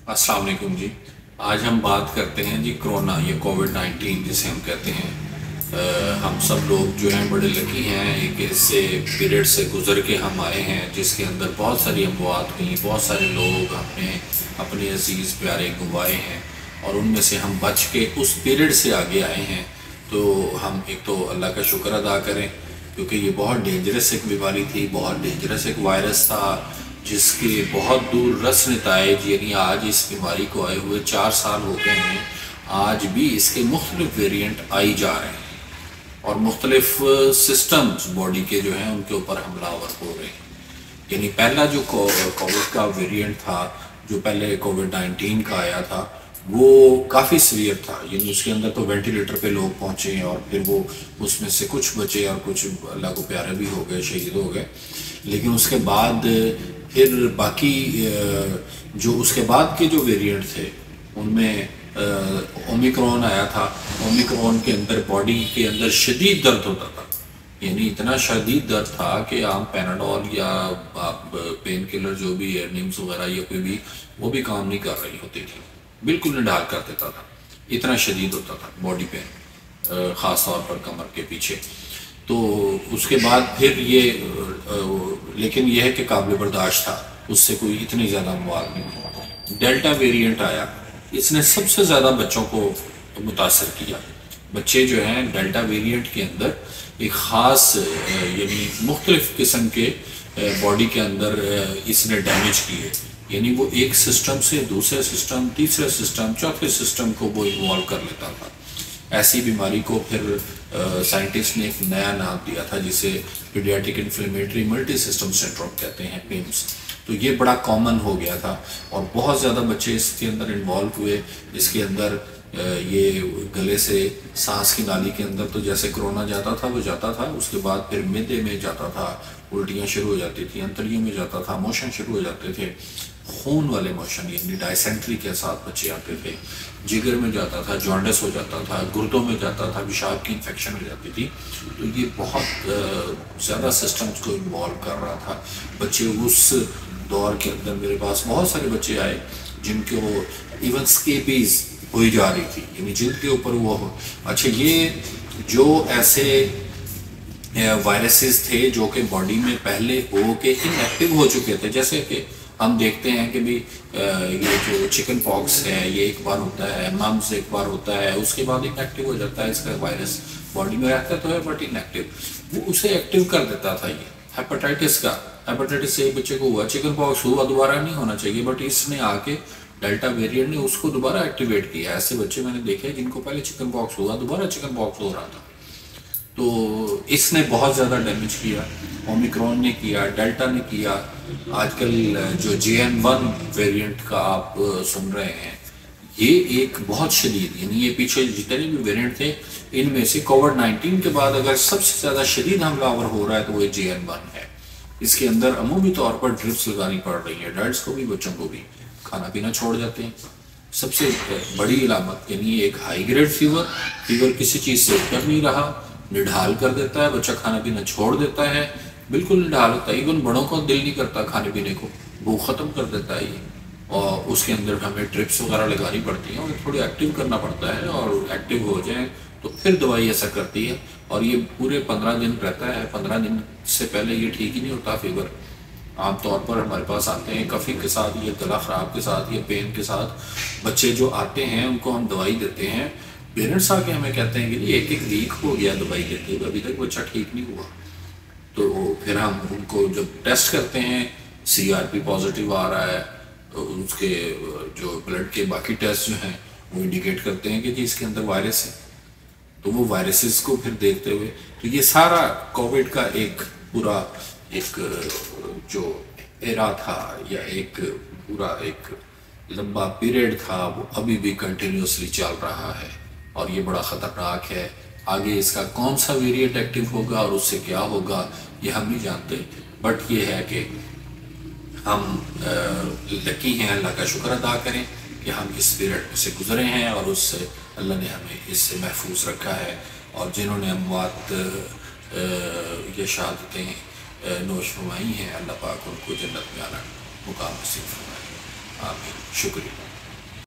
अस्सलाम वालेकुम जी। आज हम बात करते हैं जी कोरोना, ये कोविड-19 जिसे हम कहते हैं। हम सब लोग जो हैं बड़े लकी हैं, एक ऐसे पीरियड से गुज़र के हम आए हैं जिसके अंदर बहुत सारी अमवात हुई, बहुत सारे लोग हमने अपने अजीज़ प्यारे गंवाए हैं और उनमें से हम बच के उस पीरियड से आगे आए हैं। तो हम एक तो अल्लाह का शुक्र अदा करें, क्योंकि ये बहुत डेंजरस एक बीमारी थी, बहुत डेंजरस एक वायरस था जिसके बहुत दूर रस नताइज, यानी आज इस बीमारी को आए हुए 4 साल हो गए हैं, आज भी इसके मुख्तलिफ वेरिएंट आई जा रहे हैं और मुख्तलिफ सिस्टम्स बॉडी के जो हैं उनके ऊपर हमलावर हो रहे हैं। यानी पहला जो कोविड का वेरिएंट था, जो पहले कोविड-19 का आया था, वो काफ़ी सीवियर था। यानी उसके अंदर तो वेंटिलेटर पे लोग पहुँचे और फिर वो उसमें से कुछ बचे और कुछ अल्लाह को प्यारे भी हो गए, शहीद हो गए। लेकिन उसके बाद फिर बाकी जो उसके बाद के जो वेरिएंट थे उनमें ओमिक्रॉन आया था। ओमिक्रॉन के अंदर बॉडी के अंदर शदीद दर्द होता था, यानी इतना शदीद दर्द था कि आम पैनाडोल या आप पेन किलर जो भी है, निम्स वगैरह या कोई भी, वो भी काम नहीं कर रही होती थी, बिल्कुल निढाल कर देता था, इतना शदीद होता था बॉडी पेन, ख़ास तौर पर कमर के पीछे। तो उसके बाद फिर ये लेकिन यह है कि काबिल बर्दाश्त था, उससे कोई इतनी ज़्यादा मवाद नहीं हुई। डेल्टा वेरिएंट आया, इसने सबसे ज़्यादा बच्चों को मुतासर किया। बच्चे जो हैं डेल्टा वेरिएंट के अंदर एक ख़ास यानी मुख्तलिफ़ किस्म के बॉडी के अंदर इसने डैमेज किए, यानी वो एक सिस्टम से दूसरे सिस्टम, तीसरे सिस्टम, चौथे सिस्टम को वो इन्वॉल्व कर लेता था। ऐसी बीमारी को फिर साइंटिस्ट ने एक नया नाम दिया था जिसे paediatric inflammatory multi system syndrome कहते हैं, पिम्स। तो ये बड़ा कॉमन हो गया था और बहुत ज़्यादा बच्चे इसके अंदर इन्वॉल्व हुए। इसके अंदर ये गले से सांस की नाली के अंदर तो जैसे कोरोना जाता था वो जाता था, उसके बाद फिर मिडे में जाता था, उल्टियाँ शुरू हो जाती थी, अंतड़ियों में जाता था, मोशन शुरू हो जाते थे, खून वाले मोशन यानी डायसेंट्री के साथ बच्चे आते थे, जिगर में जाता था, जॉन्डिस हो जाता था, गुर्दों में जाता था, पेशाब की इन्फेक्शन हो जाती थी। तो ये बहुत ज़्यादा सिस्टम्स को इन्वॉल्व कर रहा था। बच्चे उस दौर के अंदर मेरे पास बहुत सारे बच्चे आए जिनको इवन स्केबीज हुई जा रही थी, यानी जिनके ऊपर वो अच्छा, ये जो ऐसे वायरसेस थे जो कि बॉडी में पहले हो के इनएक्टिव हो चुके थे, जैसे कि हम देखते हैं कि भी ये जो चिकन पॉक्स है ये एक बार होता है, मम्स एक बार होता है, उसके बाद इनएक्टिव हो जाता है, इसका वायरस बॉडी में रहता तो है बट इनएक्टिव, वो उसे एक्टिव कर देता था। ये हेपेटाइटिस से बच्चे को हुआ, चिकन पॉक्स हुआ, दोबारा नहीं होना चाहिए, बट इसने आके डेल्टा वेरिएंट ने उसको दोबारा एक्टिवेट किया। ऐसे बच्चे मैंने देखे जिनको पहले चिकन पॉक्स हुआ, दोबारा चिकन पॉक्स हो रहा था। तो इसने बहुत ज़्यादा डैमेज किया, ओमिक्रॉन ने किया, डेल्टा ने किया। आजकल जो JN1 वेरिएंट का आप सुन रहे हैं, ये एक बहुत शदीद, यानी ये पीछे जितने भी वेरिएंट थे इनमें से कोविड-19 के बाद अगर सबसे ज़्यादा शदीद हमलावर हो रहा है तो वो JN1 है। इसके अंदर अमूमी तौर पर ड्रिप्स लगानी पड़ रही है, एडल्ट्स को भी बच्चों को भी, खाना पीना छोड़ जाते हैं। सबसे बड़ी अलामत यानी एक हाई ग्रेड फीवर किसी चीज़ से उतर नहीं रहा, निढाल कर देता है, बच्चा खाना पीना छोड़ देता है, बिल्कुल निढाल होता है, इवन बड़ों को दिल नहीं करता खाने पीने को, भूख ख़त्म कर देता है ये। और उसके अंदर हमें ट्रिप्स वगैरह लगानी पड़ती हैं और थोड़ी एक्टिव करना पड़ता है, और एक्टिव हो जाए तो फिर दवाई असर करती है। और ये पूरे 15 दिन रहता है, 15 दिन से पहले ये ठीक ही नहीं होता फीवर। आमतौर पर हमारे पास आते हैं कफ़ी के साथ, ये गला ख़राब के साथ, ये पेन के साथ बच्चे जो आते हैं उनको हम दवाई देते हैं। पेरेंट्स आके हमें कहते हैं कि एक वीक हो गया दवाई लेते हुए, अभी तक बच्चा ठीक नहीं हुआ। तो फिर हम उनको जब टेस्ट करते हैं, CRP पॉजिटिव आ रहा है, तो उसके जो ब्लड के बाकी टेस्ट जो हैं वो इंडिकेट करते हैं कि जी इसके अंदर वायरस है। तो वो वायरसेस को फिर देखते हुए, तो ये सारा कोविड का एक पूरा एक जो एरा था या एक पूरा एक लंबा पीरियड था, वो अभी भी कंटिन्यूसली चल रहा है और ये बड़ा ख़तरनाक है। आगे इसका कौन सा वेरिएंट एक्टिव होगा और उससे क्या होगा ये हम नहीं जानते, बट ये है कि हम लकी हैं, अल्लाह का शुक्र अदा करें कि हम इस पीरियड से गुजरे हैं और उससे अल्लाह ने हमें इससे महफूज रखा है। और जिन्होंने अमवात या शहादतें नोश फरमाई हैं, अल्लाह पाक उनको जन्नत में आला मुकाम नसीब फरमाए। आमीन। शुक्रिया।